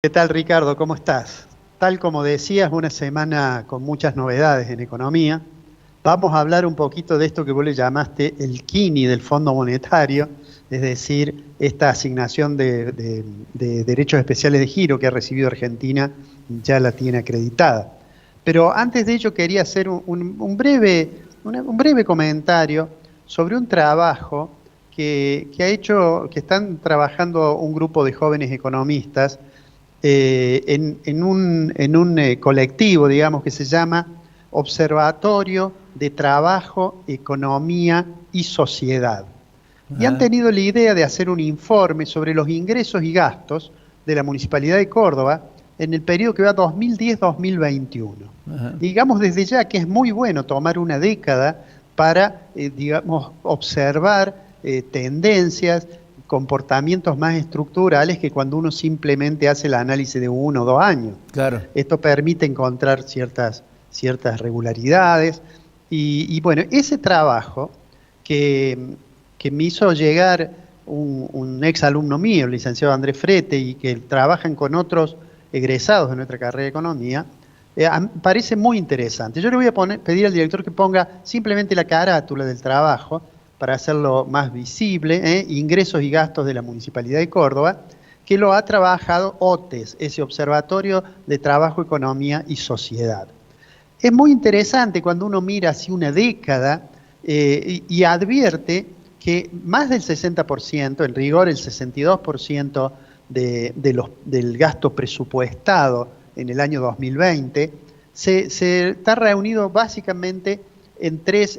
¿Qué tal, Ricardo? ¿Cómo estás? Tal como decías, una semana con muchas novedades en economía. Vamos a hablar un poquito de esto que vos le llamaste el Kini del Fondo Monetario, es decir, esta asignación de derechos especiales de giro que ha recibido Argentina, ya la tiene acreditada. Pero antes de ello quería hacer un breve comentario sobre un trabajo que están trabajando un grupo de jóvenes economistas en un colectivo, digamos, que se llama Observatorio de Trabajo, Economía y Sociedad. Y han Ajá, tenido la idea de hacer un informe sobre los ingresos y gastos de la Municipalidad de Córdoba en el periodo que va 2010-2021. ajá. Digamos desde ya que es muy bueno tomar una década para, digamos, observar tendencias, comportamientos más estructurales que cuando uno simplemente hace el análisis de 1 o 2 años. Claro. Esto permite encontrar ciertas regularidades y bueno, ese trabajo que, que me hizo llegar un ex alumno mío, el licenciado Andrés Frete, y que trabajan con otros egresados de nuestra carrera de economía, parece muy interesante. Yo le voy a pedir al director que ponga simplemente la carátula del trabajo para hacerlo más visible, ingresos y gastos de la Municipalidad de Córdoba, que lo ha trabajado OTES, ese Observatorio de Trabajo, Economía y Sociedad. Es muy interesante cuando uno mira así una década y advierte que más del 60%, en rigor el 62% del gasto presupuestado en el año 2020, se está reunido básicamente en tres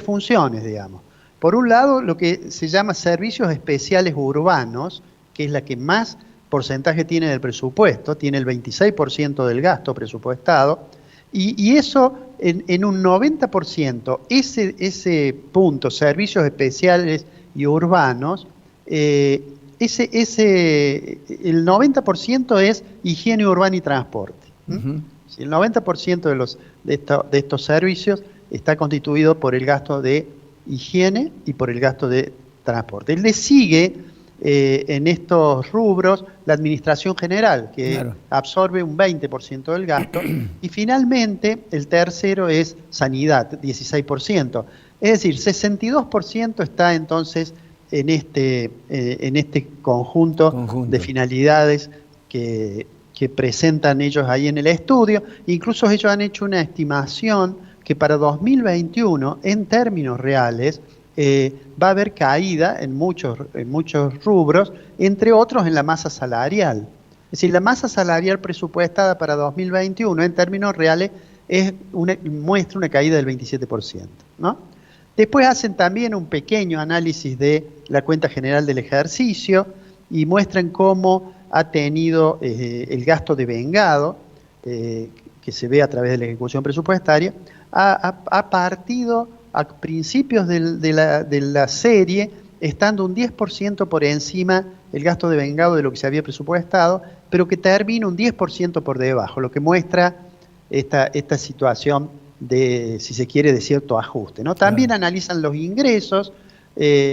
funciones, digamos. Por un lado, lo que se llama servicios especiales urbanos, que es la que más porcentaje tiene del presupuesto, tiene el 26% del gasto presupuestado, y eso en un 90%, ese punto, servicios especiales y urbanos, el 90% es higiene urbana y transporte. ¿M? Ujú. Si el 90% de estos servicios está constituido por el gasto de higiene y por el gasto de transporte. Le sigue en estos rubros la administración general, que Claro. absorbe un 20% del gasto, y finalmente el tercero es sanidad, 16%. Es decir, 62% está entonces en este conjunto de Conjunto. finalidades que presentan ellos ahí en el estudio. Incluso ellos han hecho una estimación que para 2021, en términos reales, va a haber caída en muchos rubros, entre otros en la masa salarial. Es decir, la masa salarial presupuestada para 2021 en términos reales muestra una caída del 27%, ¿no? Después hacen también un pequeño análisis de la cuenta general del ejercicio y muestran cómo ha tenido el gasto de vengado, eh, que se ve a través de la ejecución presupuestaria, ha partido a principios de la serie, estando un 10% por encima el gasto de vengado de lo que se había presupuestado, pero que termina un 10% por debajo, lo que muestra esta situación de, si se quiere, de cierto ajuste, ¿no? También Claro. analizan los ingresos,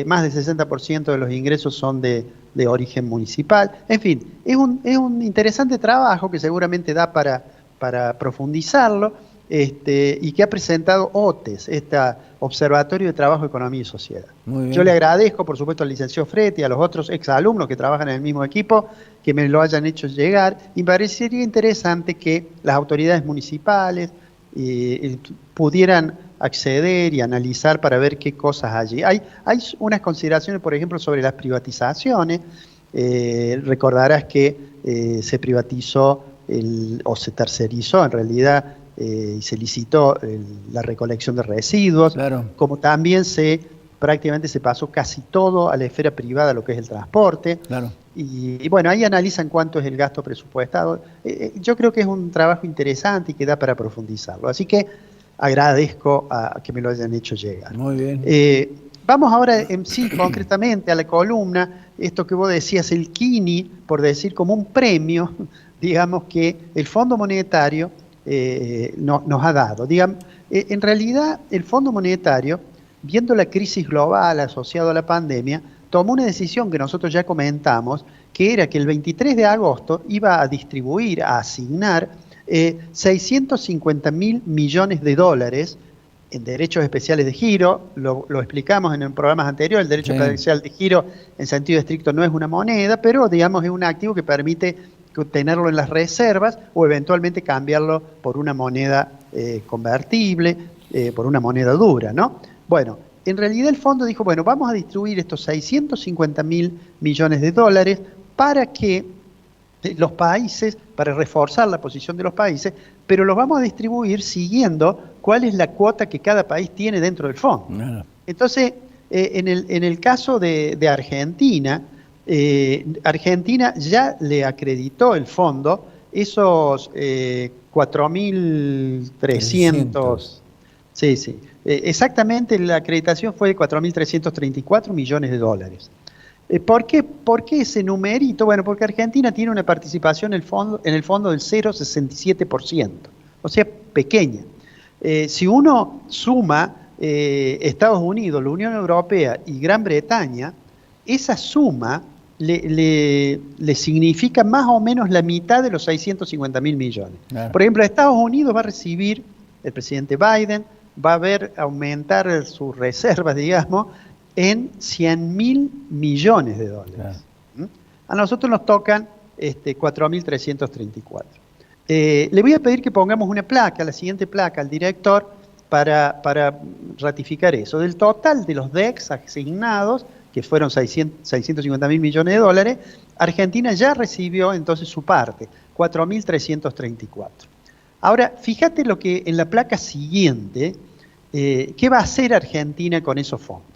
más del 60% de los ingresos son de origen municipal. En fin, es un interesante trabajo que seguramente da para profundizarlo, y que ha presentado OTES, este Observatorio de Trabajo, Economía y Sociedad. Muy Yo le bien. agradezco, por supuesto, al licenciado Frete y a los otros exalumnos que trabajan en el mismo equipo que me lo hayan hecho llegar, y me parecería interesante que las autoridades municipales pudieran acceder y analizar para ver qué cosas allí. Hay unas consideraciones, por ejemplo, sobre las privatizaciones. Recordarás que se privatizó o se tercerizó en realidad, y se licitó la recolección de residuos, Claro. como también prácticamente se pasó casi todo a la esfera privada, lo que es el transporte. Claro. Y bueno, ahí analizan cuánto es el gasto presupuestado. Yo creo que es un trabajo interesante y que da para profundizarlo. Así que agradezco a que me lo hayan hecho llegar. Muy bien. Eh, Vamos ahora en sí, concretamente, a la columna, esto que vos decías, el Kini, por decir como un premio, digamos, que el Fondo Monetario nos ha dado. En realidad, el Fondo Monetario, viendo la crisis global asociada a la pandemia, tomó una decisión que nosotros ya comentamos, que era que el 23 de agosto iba a distribuir, a asignar 650.000 millones de dólares en derechos especiales de giro. Lo explicamos en programas anteriores. El derecho especial de giro en sentido estricto no es una moneda, pero digamos es un activo que permite tenerlo en las reservas o eventualmente cambiarlo por una moneda convertible, por una moneda dura, ¿no? Bueno, en realidad el fondo dijo, bueno, vamos a distribuir estos 650.000 millones de dólares para que los países, para reforzar la posición de los países, pero los vamos a distribuir siguiendo cuál es la cuota que cada país tiene dentro del fondo. Entonces, en el caso de Argentina, Argentina ya le acreditó el fondo esos 4.300. Sí, sí. Exactamente, la acreditación fue de 4.334 millones de dólares. ¿Por qué ese numerito? Bueno, porque Argentina tiene una participación en el fondo del 0,67%, o sea, pequeña. Si uno suma Estados Unidos, la Unión Europea y Gran Bretaña, esa suma le significa más o menos la mitad de los 650.000 millones. Claro. Por ejemplo, Estados Unidos va a recibir, el presidente Biden va a ver aumentar sus reservas, digamos, en 100.000 millones de dólares. Claro. A nosotros nos tocan 4.334. Le voy a pedir que pongamos una placa, la siguiente placa, al director para ratificar eso. Del total de los DEX asignados, que fueron 650.000 millones de dólares, Argentina ya recibió entonces su parte, 4.334. Ahora, fíjate lo que en la placa siguiente, ¿qué va a hacer Argentina con esos fondos?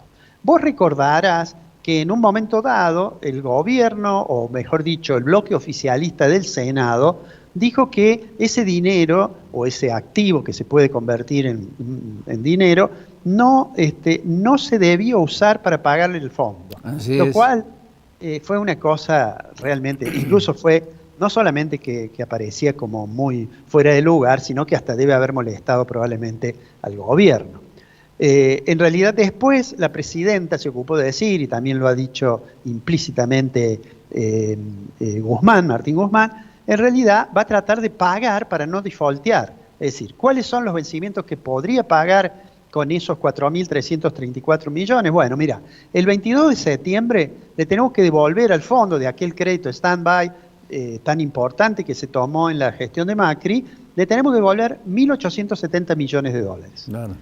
Vos recordarás que en un momento dado el gobierno, o mejor dicho, el bloque oficialista del Senado, dijo que ese dinero o ese activo que se puede convertir en dinero no se debía usar para pagarle el fondo. Lo cual fue una cosa realmente, incluso fue no solamente que aparecía como muy fuera de lugar, sino que hasta debe haber molestado probablemente al gobierno. En realidad después la presidenta se ocupó de decir, y también lo ha dicho implícitamente Martín Guzmán, en realidad va a tratar de pagar para no defaultear. Es decir, ¿cuáles son los vencimientos que podría pagar con esos 4.334 millones? Bueno, mira, el 22 de septiembre le tenemos que devolver al fondo de aquel crédito stand-by tan importante que se tomó en la gestión de Macri, le tenemos que devolver 1.870 millones de dólares. Claro.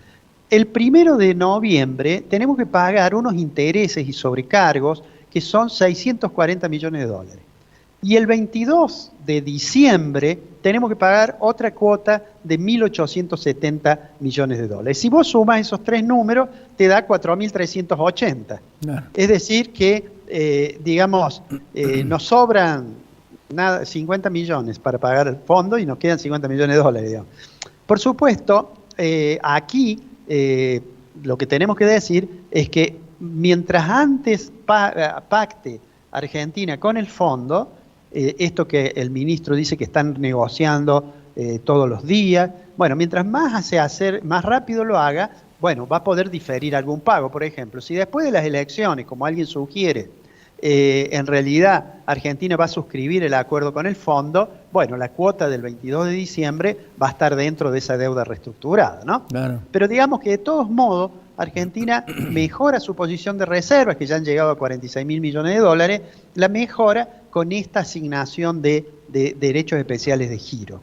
El 1 de noviembre tenemos que pagar unos intereses y sobrecargos que son 640 millones de dólares. Y el 22 de diciembre tenemos que pagar otra cuota de 1.870 millones de dólares. Si vos sumas esos tres números, te da 4.380. Claro. Es decir que, nos sobran 50 millones para pagar el fondo y nos quedan 50 millones de dólares, digamos. Por supuesto, aquí lo que tenemos que decir es que mientras antes pacte Argentina con el fondo, esto que el ministro dice que están negociando todos los días, bueno, mientras más más rápido lo haga, bueno, va a poder diferir algún pago. Por ejemplo, si después de las elecciones, como alguien sugiere, en realidad Argentina va a suscribir el acuerdo con el fondo, bueno, la cuota del 22 de diciembre va a estar dentro de esa deuda reestructurada, ¿no? Claro. Pero digamos que de todos modos, Argentina mejora su posición de reservas, que ya han llegado a 46.000 millones de dólares, la mejora con esta asignación de derechos especiales de giro.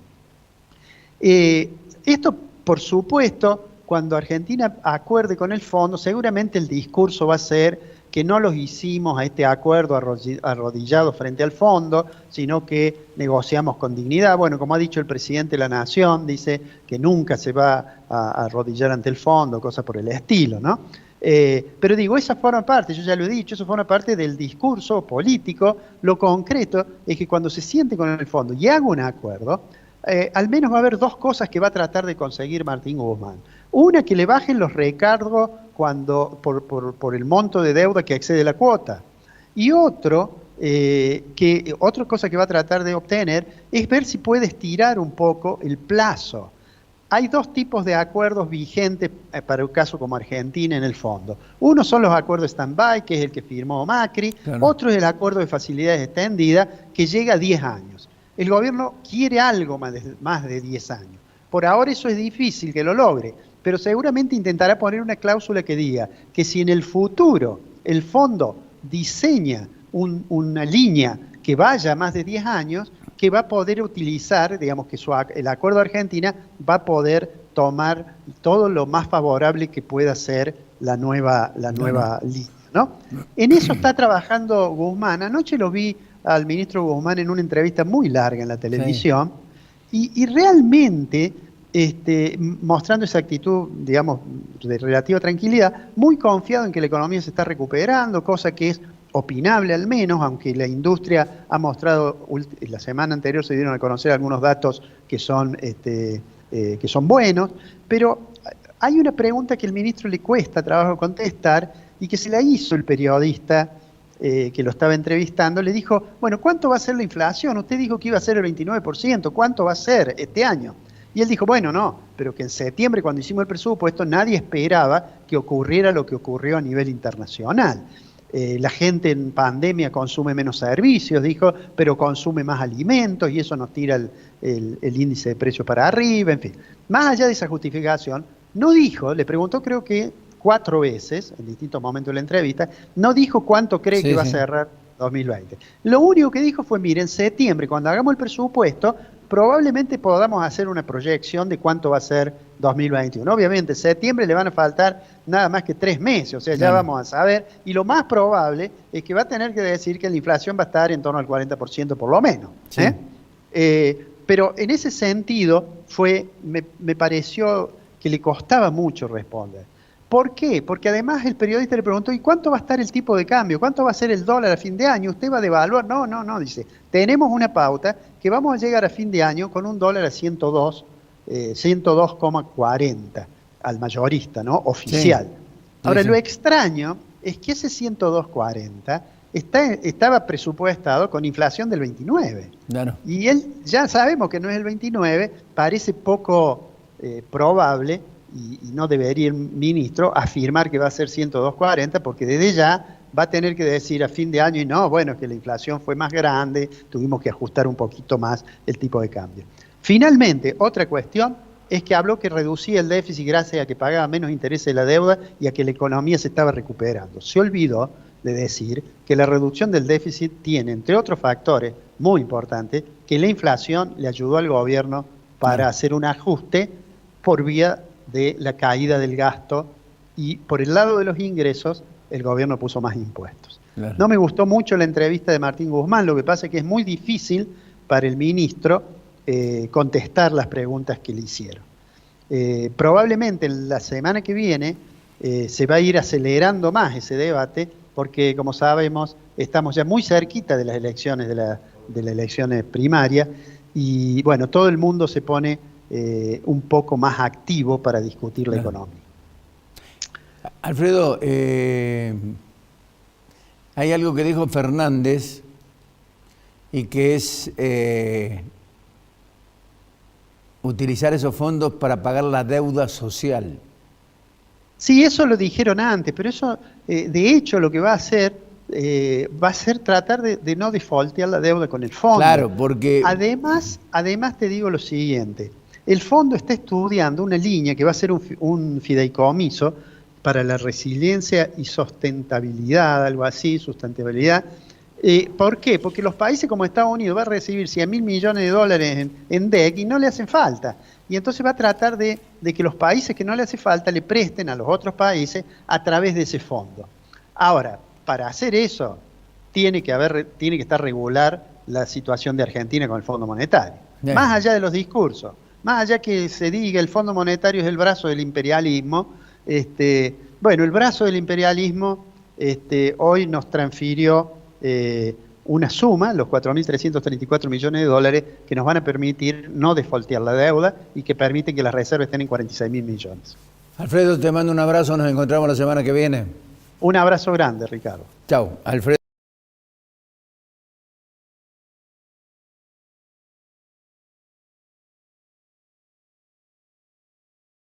Esto, por supuesto, cuando Argentina acuerde con el fondo, seguramente el discurso va a ser que no los hicimos a este acuerdo arrodillados frente al fondo, sino que negociamos con dignidad. Bueno, como ha dicho el presidente de la Nación, dice que nunca se va a arrodillar ante el fondo, cosas por el estilo, ¿no? Pero digo, esa forma parte, yo ya lo he dicho, eso forma parte del discurso político. Lo concreto es que cuando se siente con el fondo y haga un acuerdo, al menos va a haber dos cosas que va a tratar de conseguir Martín Guzmán. Una, que le bajen los recargos por el monto de deuda que excede la cuota. Y otra cosa que va a tratar de obtener es ver si puede estirar un poco el plazo. hay dos tipos de acuerdos vigentes para un caso como Argentina en el fondo. Uno son los acuerdos stand-by, que es el que firmó Macri. Claro. Otro es el acuerdo de facilidades extendidas, que llega a 10 años. El gobierno quiere algo más de 10 años. Por ahora eso es difícil que lo logre, pero seguramente intentará poner una cláusula que diga que si en el futuro el fondo diseña una línea que vaya a más de 10 años, que va a poder utilizar, digamos que el acuerdo de Argentina va a poder tomar todo lo más favorable que pueda ser la nueva línea, ¿no? En eso está trabajando Guzmán. Anoche lo vi al ministro Guzmán en una entrevista muy larga en la televisión, sí. y realmente mostrando esa actitud, digamos, de relativa tranquilidad, muy confiado en que la economía se está recuperando, cosa que es opinable al menos, aunque la industria ha mostrado, la semana anterior se dieron a conocer algunos datos que son buenos, pero hay una pregunta que al ministro le cuesta trabajo contestar y que se la hizo el periodista que lo estaba entrevistando, le dijo, bueno, ¿cuánto va a ser la inflación? Usted dijo que iba a ser el 29%, ¿cuánto va a ser este año? Y él dijo, bueno, no, pero que en septiembre cuando hicimos el presupuesto nadie esperaba que ocurriera lo que ocurrió a nivel internacional. La gente en pandemia consume menos servicios, dijo, pero consume más alimentos y eso nos tira el índice de precios para arriba, en fin. Más allá de esa justificación, no dijo, le preguntó creo que 4 veces, en distintos momentos de la entrevista, no dijo cuánto cree que va a cerrar 2020. Lo único que dijo fue, mire, en septiembre, cuando hagamos el presupuesto, probablemente podamos hacer una proyección de cuánto va a ser 2021. Obviamente, en septiembre le van a faltar nada más que 3 meses, o sea, ya vamos a saber, y lo más probable es que va a tener que decir que la inflación va a estar en torno al 40% por lo menos. Sí. Pero en ese sentido, me pareció que le costaba mucho responder. ¿Por qué? Porque además el periodista le preguntó, ¿y cuánto va a estar el tipo de cambio? ¿Cuánto va a ser el dólar a fin de año? ¿Usted va a devaluar? No, dice, tenemos una pauta que vamos a llegar a fin de año con un dólar a 102,40 al mayorista, ¿no? Oficial. Sí. Ahora, lo extraño es que ese 102,40 estaba presupuestado con inflación del 29. Claro. Y él, ya sabemos que no es el 29, parece poco probable, y no debería el ministro afirmar que va a ser 102,40 porque desde ya va a tener que decir a fin de año, y no, bueno, que la inflación fue más grande, tuvimos que ajustar un poquito más el tipo de cambio. Finalmente, otra cuestión es que habló que reducía el déficit gracias a que pagaba menos intereses de la deuda y a que la economía se estaba recuperando. Se olvidó de decir que la reducción del déficit tiene, entre otros factores muy importantes, que la inflación le ayudó al gobierno para hacer un ajuste por vía de la caída del gasto, y por el lado de los ingresos el gobierno puso más impuestos. Claro. No me gustó mucho la entrevista de Martín Guzmán, lo que pasa es que es muy difícil para el ministro contestar las preguntas que le hicieron. Probablemente la semana que viene se va a ir acelerando más ese debate, porque como sabemos estamos ya muy cerquita de las elecciones, de las elecciones primarias, y bueno, todo el mundo se pone un poco más activo para discutir la economía. Alfredo, hay algo que dijo Fernández y que es utilizar esos fondos para pagar la deuda social. Sí, eso lo dijeron antes, pero eso, de hecho, lo que va a hacer tratar de no defaultear la deuda con el fondo. Claro, porque... Además te digo lo siguiente. El fondo está estudiando una línea que va a ser un fideicomiso para la resiliencia y sustentabilidad, algo así, sustentabilidad. ¿Por qué? Porque los países como Estados Unidos va a recibir 100.000 millones de dólares en DEC y no le hacen falta. Y entonces va a tratar de que los países que no le hace falta le presten a los otros países a través de ese fondo. Ahora, para hacer eso, tiene que estar regular la situación de Argentina con el Fondo Monetario. Bien. Más allá de los discursos. Más allá que se diga el Fondo Monetario es el brazo del imperialismo, bueno, el brazo del imperialismo hoy nos transfirió una suma, los 4.334 millones de dólares, que nos van a permitir no defaultear la deuda y que permiten que las reservas estén en 46.000 millones. Alfredo, te mando un abrazo, nos encontramos la semana que viene. Un abrazo grande, Ricardo. Chao, Alfredo.